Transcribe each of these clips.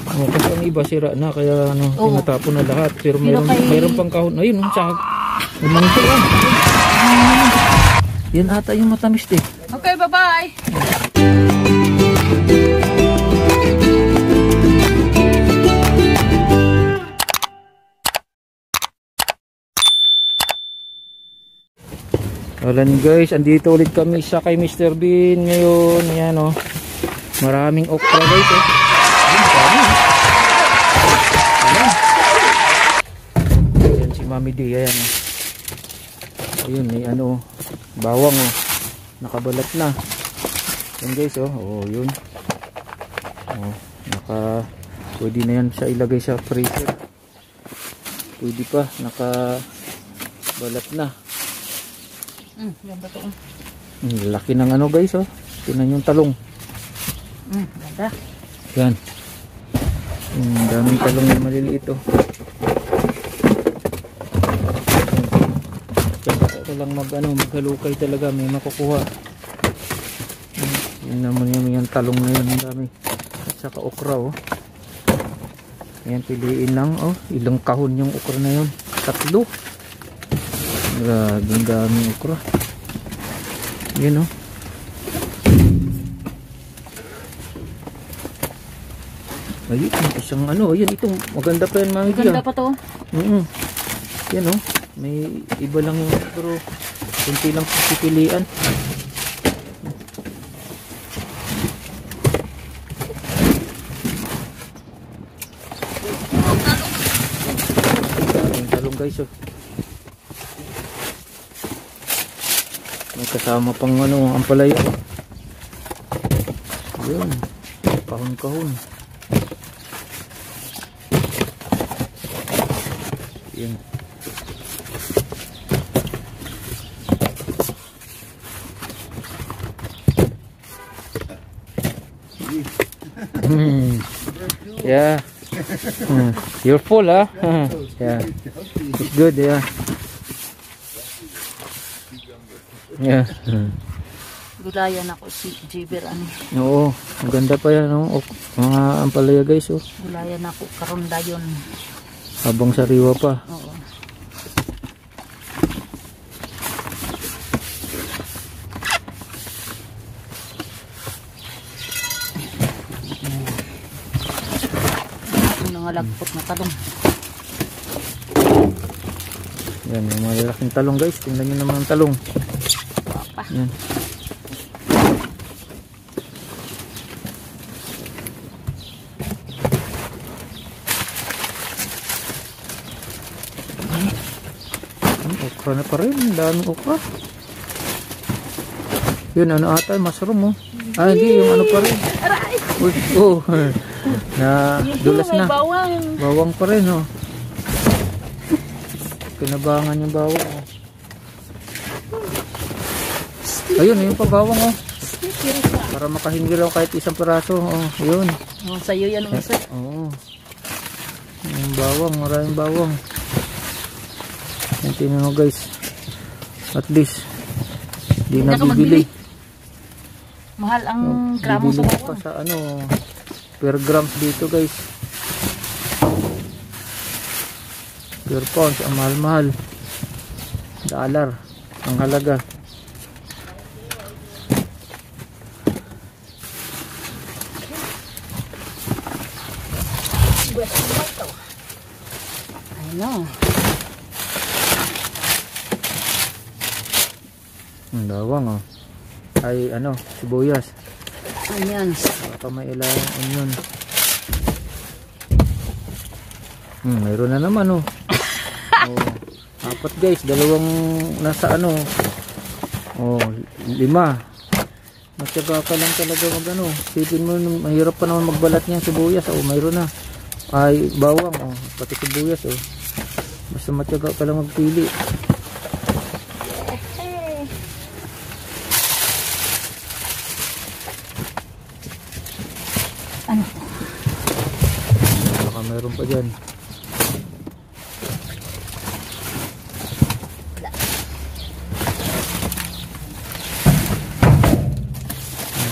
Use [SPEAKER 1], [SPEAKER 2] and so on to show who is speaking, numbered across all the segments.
[SPEAKER 1] Oh, kasi ang iba sira na kaya ano, tinatapon na lahat. Pero mayroon pang kahon. Ayun, tsaka umangko. Yan ata yung matamis eh.
[SPEAKER 2] Okay, bye-bye.
[SPEAKER 1] Alam guys, andito ulit kami sa kay Mr. Bean ngayon. Ayan o. Maraming okra guys eh. Ayan si Mami D. Ayan o. Ayun may ano, bawang o. Nakabalat na. Ayan guys o. Oh, yun. Oh, pwede na yan siya ilagay sa freezer. Pwede pa. Nakabalat na.
[SPEAKER 2] Ganda to.
[SPEAKER 1] Laki ng ano guys oh. Tingnan yung talong.
[SPEAKER 2] Ganda.
[SPEAKER 1] Yan. Daming talong na maliliit oh. Ito lang maghalukay talaga, may makukuha. Yan naman yung talong na yun, ang dami. At saka okra oh. Ayan, piliin lang oh. Ilang kahon yung okra na yun? 3. Grabe, ang daming okra. Yan o. Ayun, isang ano. Ayan, ito. Maganda pa yan, Mami.
[SPEAKER 2] Maganda pa to.
[SPEAKER 1] Yan o. May iba lang yung pero kunti lang pipilian. Talong guys o. May kasama pang ano, ampalaya. Yun. Kahon-kahon. Yun. Yeah. You're full, huh? Yeah. It's good, yeah. Yeah.
[SPEAKER 2] Gulayan ako si Jiber ano.
[SPEAKER 1] Oo, maganda pa yan no? Mga ampalaya guys oh.
[SPEAKER 2] Gulayan ako karon dayon.
[SPEAKER 1] Habang sariwa pa.
[SPEAKER 2] Oo. Ang nalagpot na talong.
[SPEAKER 1] Yan, yung malalaking talong guys. Tingnan nyo naman ang talong. Yan. Okra na pa rin. Daming okra. Yun, ano ata, mushroom oh. Ah, hindi, yung ano pa rin. Uy, oh. Na, dulas na. Bawang pa rin oh. Kinabangan yung bawang oh. Ayun, yung pabawang oh. Para makahingi raw kahit isang piraso oh. Yun.
[SPEAKER 2] Oh, sa'yo yan ang isa.
[SPEAKER 1] Oo. Yung bawang, maraming bawang. Yan, tingnan mo guys. At least hindi na bibili.
[SPEAKER 2] Mahal ang gramo sa bawang.
[SPEAKER 1] Pa sa ano, per grams dito guys. Per pounds, ang mahal-mahal. $1 ang halaga.
[SPEAKER 2] I know.
[SPEAKER 1] Ang bawang oh. Ay ano, sibuyas.
[SPEAKER 2] Onions.
[SPEAKER 1] Baka may ilang onion. Mayroon na naman oh. Oh, 4 guys, 2 nasa ano. Oh, 5. Matyaga ka lang talaga mag ano. Sipin mo, mahirap pa naman magbalat niyan sibuyas. Oh, mayroon na. Ay, bawang oh, pati sibuyas oh. Basta matyaga ka lang magpili.
[SPEAKER 2] Ano?
[SPEAKER 1] Baka mayroon pa dyan.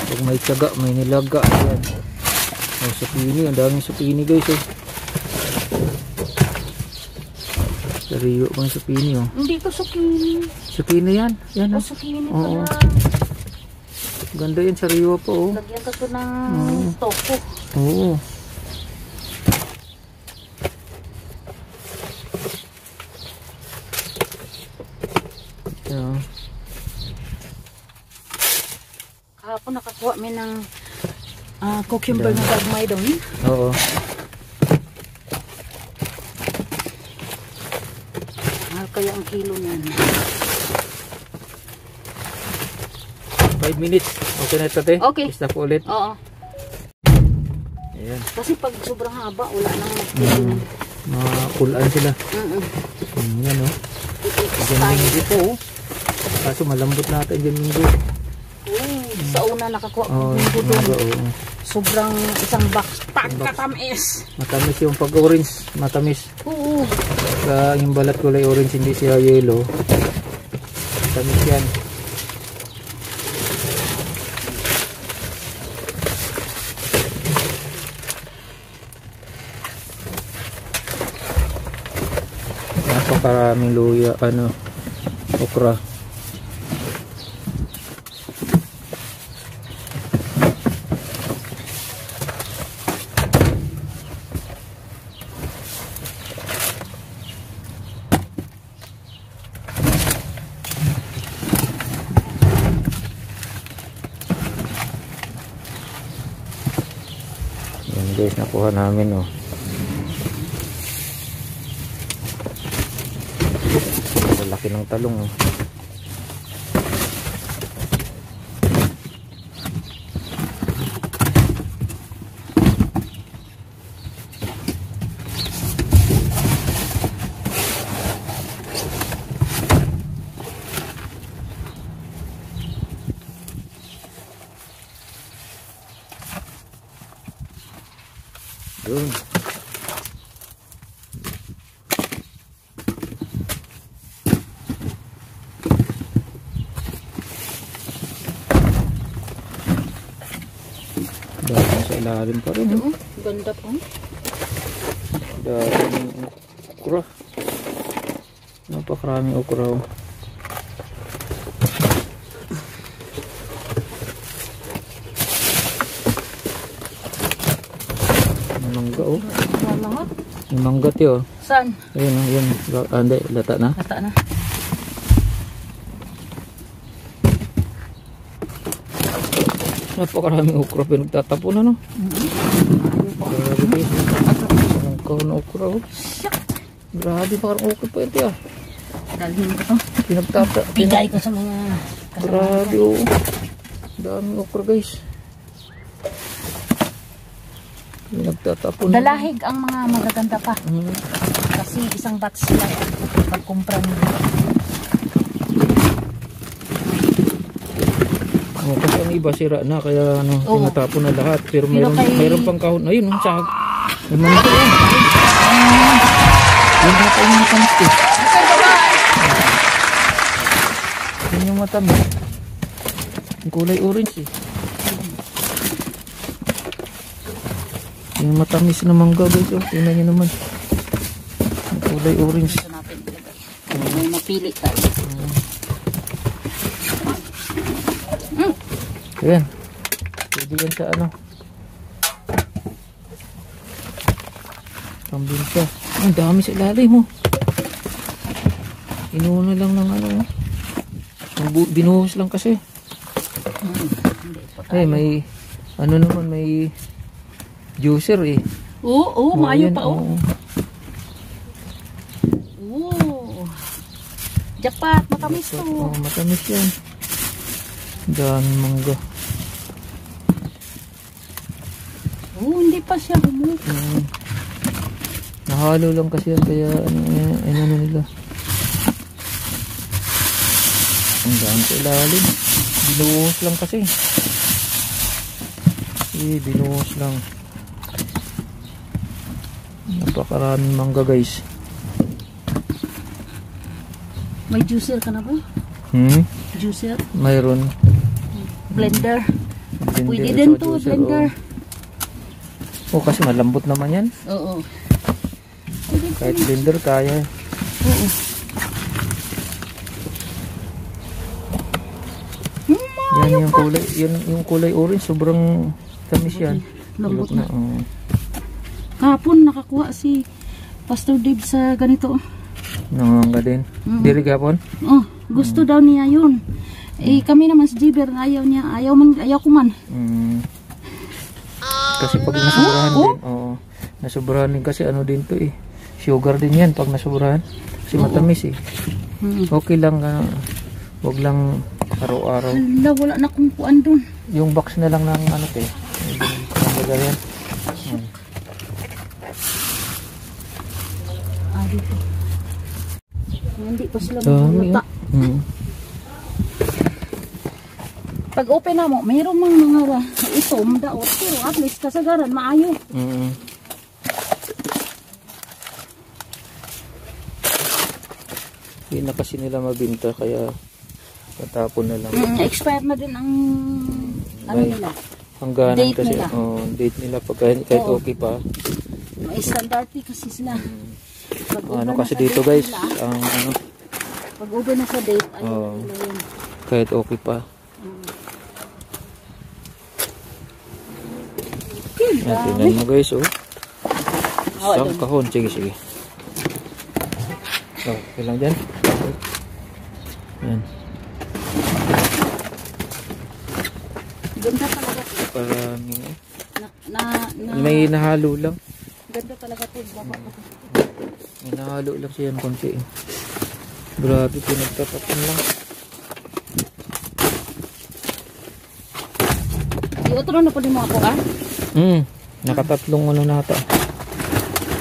[SPEAKER 1] Pag may tiyaga, may nilaga yan. Oh, supini. Ang daming supini guys eh. Sariyo pang supini oh.
[SPEAKER 2] Hindi to sukini.
[SPEAKER 1] Supini yan. Yan
[SPEAKER 2] O
[SPEAKER 1] oh.
[SPEAKER 2] sukini
[SPEAKER 1] Oo.
[SPEAKER 2] pala.
[SPEAKER 1] Ganda yan, sariwa po oh.
[SPEAKER 2] Lagyan ka to ng toko.
[SPEAKER 1] Oo. Yeah.
[SPEAKER 2] Kahapon nakakuha mi ng cucumber na gagmay doon.
[SPEAKER 1] Oo.
[SPEAKER 2] Mahal kaya ang kilo niyan.
[SPEAKER 1] 5 minutes. Okay na ito, te?
[SPEAKER 2] Okay.
[SPEAKER 1] Stop ulit.
[SPEAKER 2] Oo.
[SPEAKER 1] Ayan.
[SPEAKER 2] Kasi pag sobrang haba, wala nang kilo.
[SPEAKER 1] Makulaan sila. Yan, oh. Diyan po, oh. Kaso malambot natin dyan minggo.
[SPEAKER 2] Sa una nakakuha ko
[SPEAKER 1] Oo,
[SPEAKER 2] minggo doon.
[SPEAKER 1] oo.
[SPEAKER 2] Sobrang isang box. Pagkatamis.
[SPEAKER 1] Matamis yung pag-orange. Matamis.
[SPEAKER 2] Oo.
[SPEAKER 1] Yung balat kulay orange, hindi siya yellow. Matamis yan. Napakaraming luya, okra. Yan guys, nakuha namin oh. Laki ng talong oh. Yun. Dahil sa ilalim pa rin.
[SPEAKER 2] Oo. Ganda po.
[SPEAKER 1] Daming okra. Napakaraming okra. Oh. Mangga oh.
[SPEAKER 2] Mga.
[SPEAKER 1] Yung mangga tiyo.
[SPEAKER 2] Saan?
[SPEAKER 1] Ayun oh, yun. Hindi, lata na.
[SPEAKER 2] Lata na.
[SPEAKER 1] Napakaraming okra pinagtatapon na no. Grabe guys. Ang kahon okra oh. Grabe parang okra pa ito ah.
[SPEAKER 2] Dalhin ko to.
[SPEAKER 1] Pinagtata.
[SPEAKER 2] Bigay ko sa mga
[SPEAKER 1] Grabe oh. Daming okra guys. Pinagtatapon.
[SPEAKER 2] Dalahig ang mga magaganda pa. Kasi isang batch sila pagkumpra nila.
[SPEAKER 1] Oh, kasi ang iba sira na kaya
[SPEAKER 2] Oo.
[SPEAKER 1] tinatapon na lahat. Pero
[SPEAKER 2] Pero
[SPEAKER 1] mayroon pang kahon. Ayun, sag. Naman ito yan. Yan na pa yung matamis eh. Yan yung matamis. Yung kulay orange eh. Yung matamis na mangga guys. Oh. Tingnan nyo naman. Yung kulay orange.
[SPEAKER 2] Ito natin ilagay. May mapili tayo.
[SPEAKER 1] Ayan. Pwede yan sa pambinsa. Ang dami sa ilalim mo. Inuuna lang ng binuhos lang kasi. May naman may juicer eh.
[SPEAKER 2] Oo, maayo pa oh.
[SPEAKER 1] Oo.
[SPEAKER 2] Oo. Jackpot, matamis to.
[SPEAKER 1] Oh, matamis yan. Dami mangga.
[SPEAKER 2] Oo, hindi pa siya humuka.
[SPEAKER 1] Nahalo lang kasi yan kaya ano nila. Ang dami sa ilalim. Binuhos lang kasi. Binuhos lang. Napakaraming mangga guys.
[SPEAKER 2] May juicer ka na ba? Juicer?
[SPEAKER 1] Mayroon.
[SPEAKER 2] Blender.
[SPEAKER 1] Blender
[SPEAKER 2] Pwede
[SPEAKER 1] sa
[SPEAKER 2] din to,
[SPEAKER 1] juicer,
[SPEAKER 2] blender.
[SPEAKER 1] oh. Oh, kasi malambot naman yan.
[SPEAKER 2] Oo.
[SPEAKER 1] Kahit blender kaya.
[SPEAKER 2] Oo.
[SPEAKER 1] Yan yung kulay, yung kulay orange, sobrang tamis yan.
[SPEAKER 2] Lambot
[SPEAKER 1] Kulot
[SPEAKER 2] na.
[SPEAKER 1] Oh.
[SPEAKER 2] Kahapon nakakuha si Pastor Dave sa ganito.
[SPEAKER 1] Nangangga din. Dili gapon?
[SPEAKER 2] Oh, gusto daw niya yun. Eh kami naman si Jiber, ayaw niya. Ayaw ko man.
[SPEAKER 1] Kasi pag nasobrahan din, oo. Nasobrahan din kasi ano din to eh. Sugar din yan pag nasobrahan. Kasi matamis eh. Okay lang, wag lang araw-araw.
[SPEAKER 2] Hala, wala na kung kuan dun.
[SPEAKER 1] Yung box na lang ng ano te. Yung yan.
[SPEAKER 2] Dito. Hindi pa sila
[SPEAKER 1] Dami.
[SPEAKER 2] makulata. Pag open na mo, mayroon mga itom daot. Pero at least kasagaran, maayo.
[SPEAKER 1] Hindi na kasi nila mabinta kaya tatapon na lang.
[SPEAKER 2] Expire na din ang ano nila.
[SPEAKER 1] Hangganan
[SPEAKER 2] Date
[SPEAKER 1] kasi.
[SPEAKER 2] nila.
[SPEAKER 1] Date nila pag kahit okay pa.
[SPEAKER 2] May standard kasi sila. Pag
[SPEAKER 1] Ano
[SPEAKER 2] over
[SPEAKER 1] kasi
[SPEAKER 2] na sa
[SPEAKER 1] dito
[SPEAKER 2] date
[SPEAKER 1] guys,
[SPEAKER 2] nila,
[SPEAKER 1] ang ano,
[SPEAKER 2] pag over na sa date, ayaw nila yun.
[SPEAKER 1] kahit okay pa. Yan, tingnan mo guys, oh. Isang kahon. Sige, sige. Okay lang dyan. Yan.
[SPEAKER 2] Ganda talaga.
[SPEAKER 1] Parang,
[SPEAKER 2] May
[SPEAKER 1] may nahalo lang.
[SPEAKER 2] ganda talaga ito. Baba ko.
[SPEAKER 1] May nahalo lang siya ng konti. Grabe, pinagtatapan lang.
[SPEAKER 2] Iotro na po din mo ako, ah?
[SPEAKER 1] Nakatatlong ano nata.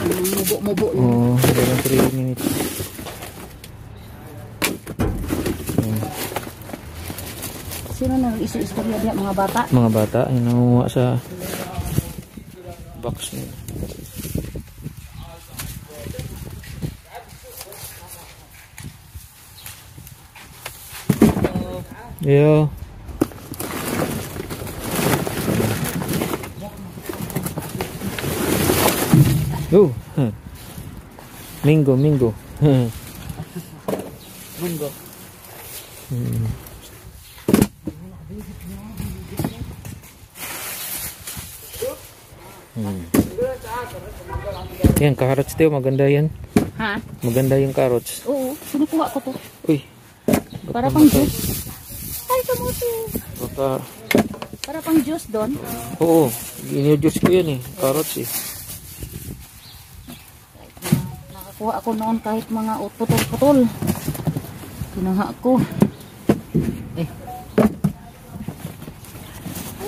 [SPEAKER 2] Mubo-mubo lang.
[SPEAKER 1] Oo, lang 3 minutes.
[SPEAKER 2] Sino na nag-istorya diya? Mga bata?
[SPEAKER 1] Mga bata, yung nangunguha sa box nila. Yo. Oh, Mingo.
[SPEAKER 2] Bungo.
[SPEAKER 1] Yan, carrots tayo, maganda yan.
[SPEAKER 2] Ha?
[SPEAKER 1] Maganda yung carrots.
[SPEAKER 2] Oo, sinukuha ko to.
[SPEAKER 1] Uy.
[SPEAKER 2] Para pang juice. Ay, kamuti.
[SPEAKER 1] Baka,
[SPEAKER 2] Para pang juice doon.
[SPEAKER 1] oo, inijuice ko yan eh, carrots eh.
[SPEAKER 2] Nakakuha ako noon kahit mga putol-putol. Kinuha ko.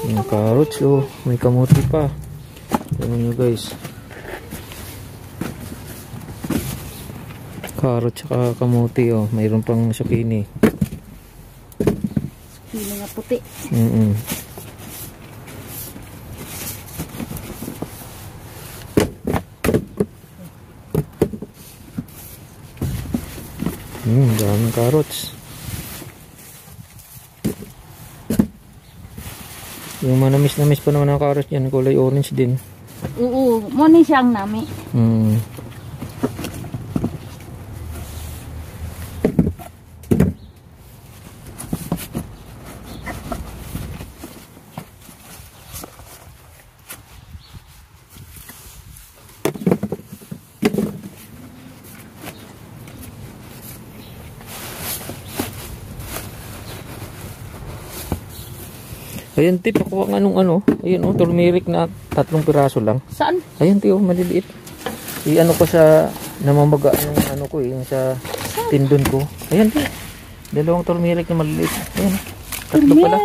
[SPEAKER 1] Yung carrots, oh, may kamuti pa. Tingnan nyo guys. Carrots saka kamuti, oh, mayroon pang zucchini.
[SPEAKER 2] Pili nga puti.
[SPEAKER 1] Daming carrots. Yung manamis-namis pa naman ang carrots yan, kulay orange din.
[SPEAKER 2] Oo, muna siyang nami.
[SPEAKER 1] Ayan tip, pakuha nga nung ano. Ayan oh, turmeric na 3 piraso lang.
[SPEAKER 2] Saan?
[SPEAKER 1] Ayan tip, maliliit. I-ano ko sa namamaga yung ano ko yung sa tindon ko. Ayan tip. 2 turmeric na maliliit. Ayan. 3 pala.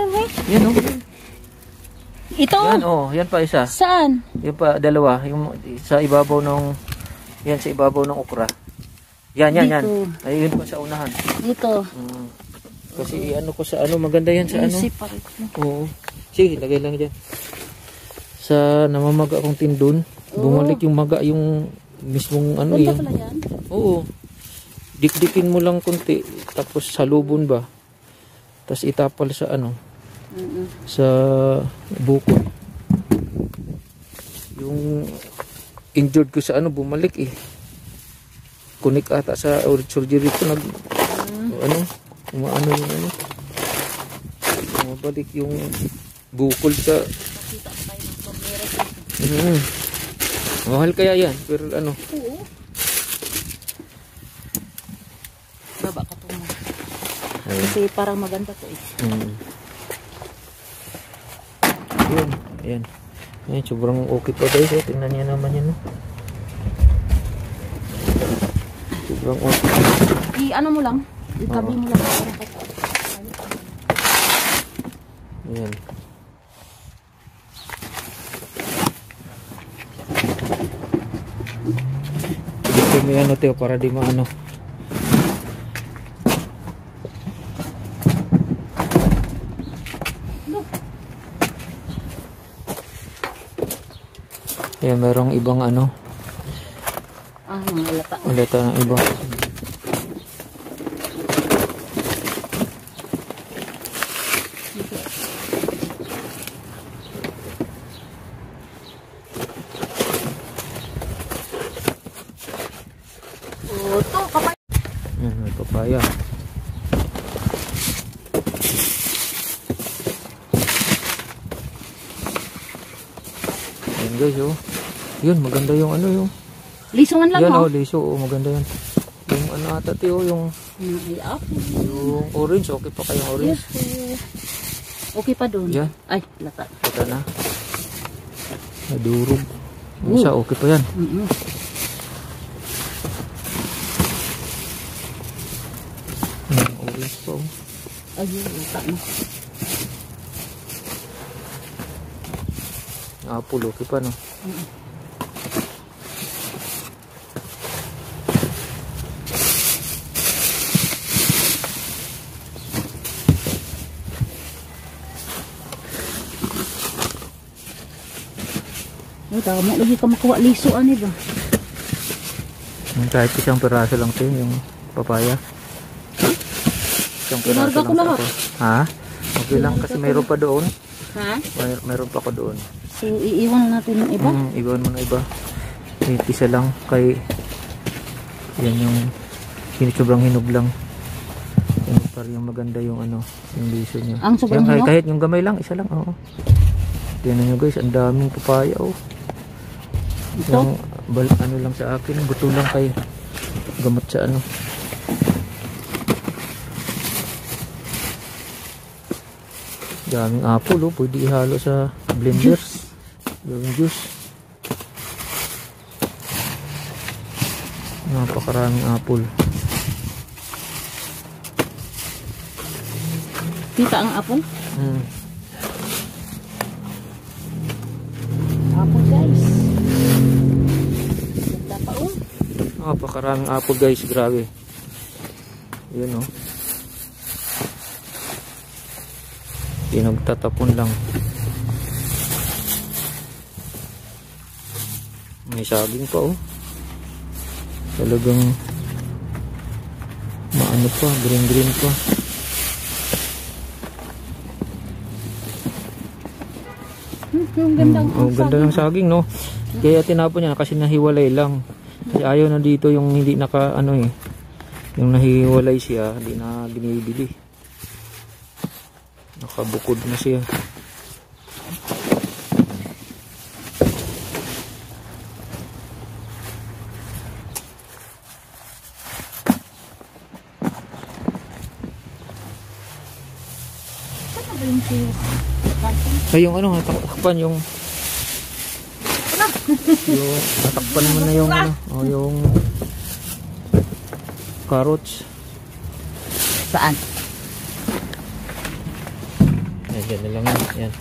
[SPEAKER 1] Ayan oh.
[SPEAKER 2] Ito?
[SPEAKER 1] Yan oh, yan pa isa.
[SPEAKER 2] Saan?
[SPEAKER 1] Yan pa 2. Yung sa ibabaw ng, yan sa ibabaw ng okra. Yan.
[SPEAKER 2] Dito.
[SPEAKER 1] Ayun pa sa unahan.
[SPEAKER 2] Dito.
[SPEAKER 1] Kasi ano ko sa ano, maganda yan sa ano. Oo. Sige, lagay lang dyan. Sa namamaga kong tindon, bumalik yung maga yung mismong ano
[SPEAKER 2] Ganda
[SPEAKER 1] yun.
[SPEAKER 2] pala yan?
[SPEAKER 1] Oo. Dikdikin mo lang konti, tapos salubon ba. Tapos itapal sa ano, sa buko. Yung injured ko sa ano, bumalik eh. Kunik ata sa surgery ko, ano, umaano yung ano. Bumabalik yung bukol sa...
[SPEAKER 2] Nakita ko tayo ng pamera.
[SPEAKER 1] Mahal kaya yan, pero ano.
[SPEAKER 2] Oo. Baba ka to mo. Kasi parang maganda to eh.
[SPEAKER 1] Yun, ayan. Ayan, sobrang okay pa guys. Tingnan niya naman yan. No? Sobrang okay.
[SPEAKER 2] I-ano mo lang. Itabi mo lang.
[SPEAKER 1] Ayan. Dito may ano Teo para di maano. Ayan, merong ibang ano.
[SPEAKER 2] Mga lata.
[SPEAKER 1] Lata ng iba.
[SPEAKER 2] Ito, kapay.
[SPEAKER 1] May papaya. Ayan guys, oh. Yun, maganda yung ano yung.
[SPEAKER 2] Lisungan lang
[SPEAKER 1] Yan,
[SPEAKER 2] mo.
[SPEAKER 1] oh, liso, oh, maganda yan. Yung ano ata Teo, yung orange, okay pa kayong orange?
[SPEAKER 2] Yes, okay pa doon.
[SPEAKER 1] Yan.
[SPEAKER 2] Ay, lata.
[SPEAKER 1] Ito na. Nadurog. Yung isa, okay pa yan. Orange pa, oh.
[SPEAKER 2] Ayun, lata mo.
[SPEAKER 1] Apple, okay pa, no?
[SPEAKER 2] Ay, tama, lagi ka makuha lisuan eh ba?
[SPEAKER 1] Kahit isang piraso lang ito yung papaya. Isang piraso
[SPEAKER 2] Tinarga ko
[SPEAKER 1] lang
[SPEAKER 2] lahat.
[SPEAKER 1] ako. Ha? Okay lang kasi mayroon pa doon.
[SPEAKER 2] Ha?
[SPEAKER 1] Mayroon pa ko doon.
[SPEAKER 2] So, iiwan na natin yung iba?
[SPEAKER 1] Iwan mo na iba. Isa lang kay yan yung sobrang hinog lang. Yan para yung maganda yung ano, yung liso niya.
[SPEAKER 2] Ang sobrang hinog?
[SPEAKER 1] Kahit yung gamay lang, isa lang. Oo. Tingnan nyo guys, ang daming papaya. Oh.
[SPEAKER 2] Ito?
[SPEAKER 1] Yung, ano lang sa akin, buto lang kay gamot sa ano. Daming apple, oh. Pwede ihalo sa blender. Gawing juice. Napakaraming apple.
[SPEAKER 2] Kita ang apple? Apple guys. Ganda pa oh.
[SPEAKER 1] Napakaraming apple guys, grabe. Yun oh. Pinagtatapon lang. May saging pa oh. Talagang maano pa, green pa.
[SPEAKER 2] Yung gandang
[SPEAKER 1] ganda ng saging no. Kaya tinapon niya kasi nahiwalay lang. Kasi ayaw na dito yung hindi naka ano eh. Yung nahiwalay siya, hindi na binibili. Nakabukod na siya. Ay, yung ano, natakpan yung natakpan mo na yung ano, oh, yung carrots.
[SPEAKER 2] Saan?
[SPEAKER 1] Ayan, dyan na lang yan. Ayan.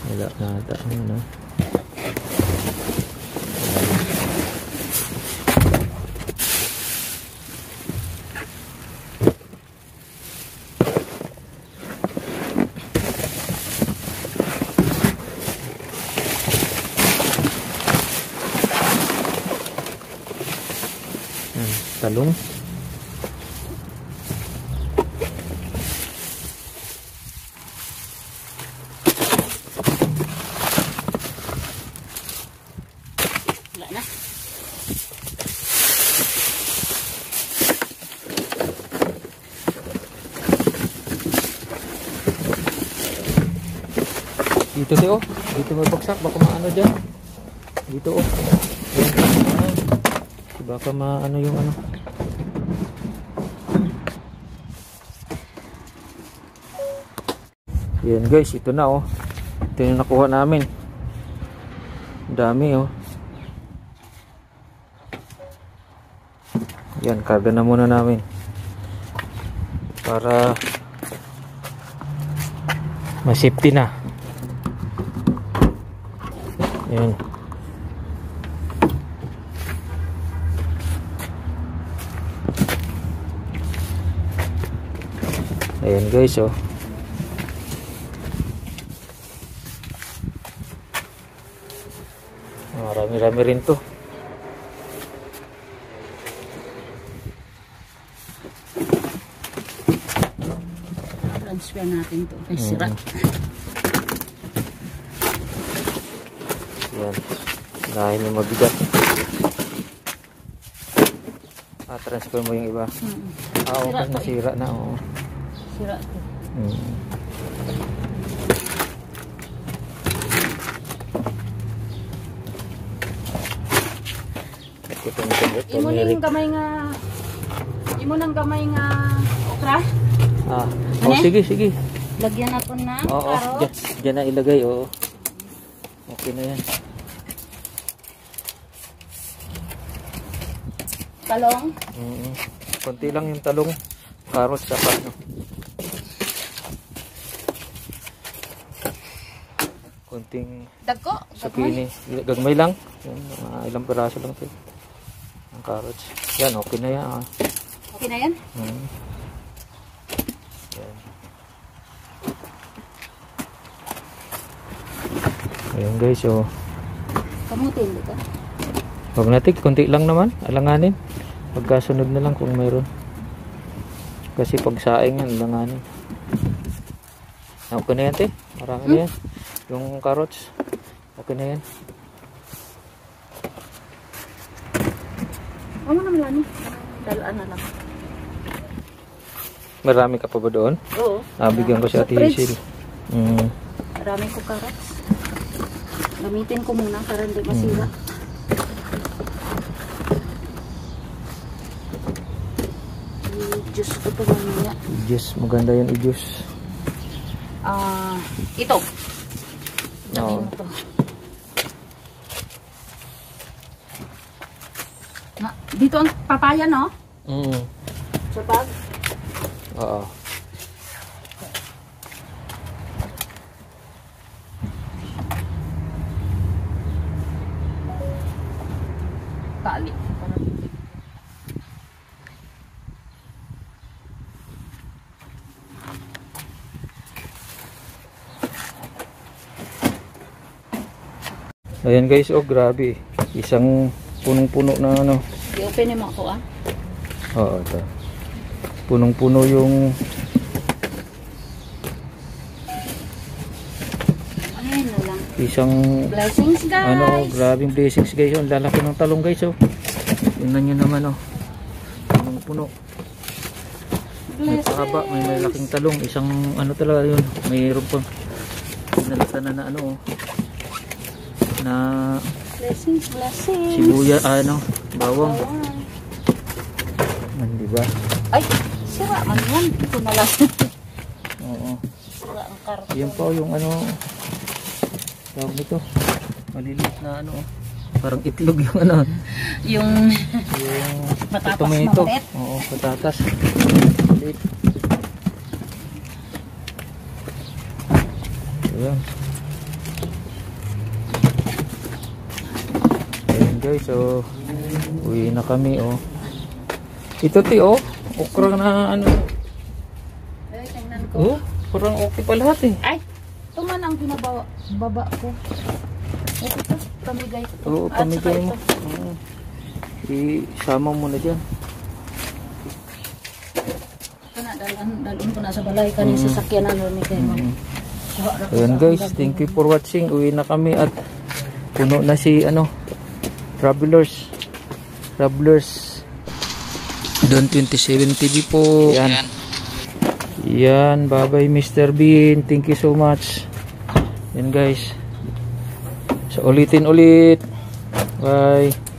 [SPEAKER 1] Wala na ata. Ano? Talong. Dito di oh. Dito may bagsak. Baka maano dyan. Dito oh. Ayan. Baka maano yung ano. Yan guys. Ito na oh. Ito yung nakuha namin. Dami oh. Yan. Karga na muna namin. Para ma-safety na. Ayan. Ayan guys oh. Marami-rami rin to.
[SPEAKER 2] Transfer natin to. Ay, sira.
[SPEAKER 1] Yan. Dahil yung mabigat. Transfer mo yung iba. Okay, nasira na. Oh.
[SPEAKER 2] Sira to. Imo ning gamay nga okra.
[SPEAKER 1] Oh, sige.
[SPEAKER 2] Lagyan nato ng carrots.
[SPEAKER 1] Diyan na ilagay oh. Okay na yan.
[SPEAKER 2] Talong.
[SPEAKER 1] Konti lang yung talong. Carrots sa no. Konting
[SPEAKER 2] Dagko.
[SPEAKER 1] zucchini. Gagmay lang. Ilang piraso lang ito. Ang carrots. Yan, okay na yan.
[SPEAKER 2] Okay na yan?
[SPEAKER 1] Yan. Ayan guys, oh.
[SPEAKER 2] Kamutin dito.
[SPEAKER 1] Huwag natin, konti lang naman. Alanganin. Pagkasunod na lang kung mayroon. Kasi pag saing yan, alanganin. Okay na yan, te. Marami na yan. Yung carrots. Okay na yan.
[SPEAKER 2] Ano naman lang eh. Dalaan na lang.
[SPEAKER 1] Marami ka pa ba doon?
[SPEAKER 2] Oo.
[SPEAKER 1] Bigyan ko si Ate Hazel.
[SPEAKER 2] Marami ko carrots. Gamitin ko muna para hindi masira. I-juice ko ito mamaya.
[SPEAKER 1] I-juice. Maganda yan i-juice.
[SPEAKER 2] Ito.
[SPEAKER 1] Oo.
[SPEAKER 2] Ito. Dito ang papaya, no? Sa bag?
[SPEAKER 1] Oo.
[SPEAKER 2] Tali.
[SPEAKER 1] Ayan guys, oh grabe. Isang punong-puno na ano.
[SPEAKER 2] I-open mo ako
[SPEAKER 1] Oo, ito. Punong-puno yung
[SPEAKER 2] ayun na lang.
[SPEAKER 1] isang
[SPEAKER 2] Blessings guys.
[SPEAKER 1] grabing blessings guys. Ang lalaki ng talong guys, oh. Tingnan nyo naman, oh. Punong-puno. May pahaba, may malaking talong. Isang ano talaga yun. Mayroon pang nalatan na ano, oh. Na
[SPEAKER 2] Blessings.
[SPEAKER 1] sibuya, bawang. Diba?
[SPEAKER 2] Ay, sira man yan. Ito na lang.
[SPEAKER 1] Oo.
[SPEAKER 2] Sira ang karton.
[SPEAKER 1] Yan po yung ano, tawag nito. Maliliit na ano, parang itlog yung ano.
[SPEAKER 2] Yung patatas
[SPEAKER 1] tomato.
[SPEAKER 2] mabit.
[SPEAKER 1] Oo, patatas. Maliit. Ayan. Ayan guys, so uwi na kami, oh. Ito ti, oh. Okra na ano.
[SPEAKER 2] Ay, tingnan ko.
[SPEAKER 1] Oh, parang okay pa lahat eh.
[SPEAKER 2] Ay, ito man ang baba ko. Ito, pamigay ko.
[SPEAKER 1] Oo, pamigay mo. Isama mo na dyan.
[SPEAKER 2] Dalun ko na sa balay kanin sa sakyanan ni kay mo.
[SPEAKER 1] Ayan guys, thank you for watching. Uwi na kami at puno na si Travelers Don 27 TV po. Yan, bye bye Mr. Bean, thank you so much. Yan guys. So ulitin ulit. Bye.